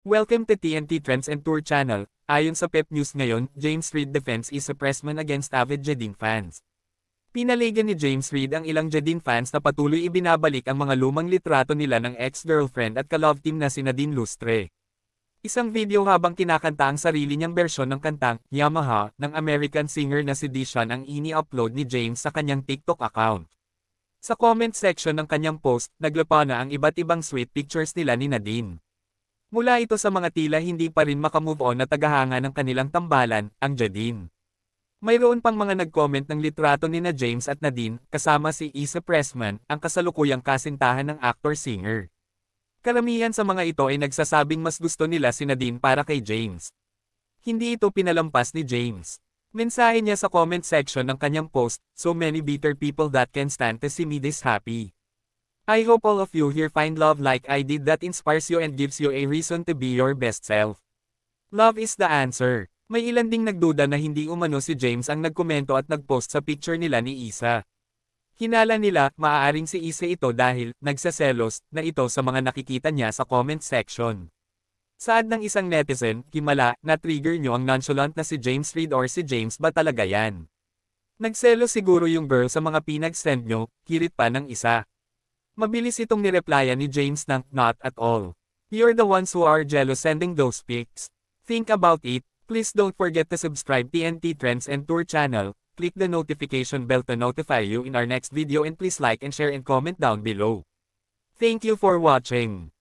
Welcome to TNT Trends and Tour Channel. Ayon sa Pep News ngayon, James Reid defends Issa Pressman against avid Jadine fans. Pinaligan ni James Reid ang ilang Jadine fans na patuloy ibinabalik ang mga lumang litrato nila ng ex-girlfriend at ka-love team na si Nadine Lustre. Isang video habang kinakanta ang sarili niyang bersyon ng kantang Yamaha ng American singer na si Deshaun ang ini-upload ni James sa kanyang TikTok account. Sa comment section ng kanyang post, naglapa na ang iba't ibang sweet pictures nila ni Nadine. Mula ito sa mga tila hindi pa rin makamove on na tagahanga ng kanilang tambalan, ang Jadine. Mayroon pang mga nag-comment ng litrato ni na James at Nadine, kasama si Issa Pressman, ang kasalukuyang kasintahan ng actor-singer. Karamihan sa mga ito ay nagsasabing mas gusto nila si Nadine para kay James. Hindi ito pinalampas ni James. Mensahe niya sa comment section ng kanyang post, "So many bitter people that can stand to see me this happy. I hope all of you here find love like I did that inspires you and gives you a reason to be your best self. Love is the answer." May ilan ding nagduda na hindi umano si James ang nagkomento at nagpost sa picture nila ni Issa. Hinala nila, maaaring si Issa ito dahil nagsaselos na ito sa mga nakikita niya sa comment section. Saad ng isang netizen, "Himala, na-trigger nyo ang nonchalant na si James Reid or si James ba talaga yan? Nagselos siguro yung girl sa mga pinag-send nyo," kirit pa ng isa. Mabilis itong nireplyan ni James ng, "Not at all. You're the ones who are jealous sending those pics. Think about it. Please don't forget to subscribe TNT Trends and Tour channel, click the notification bell to notify you in our next video and please like and share and comment down below. Thank you for watching."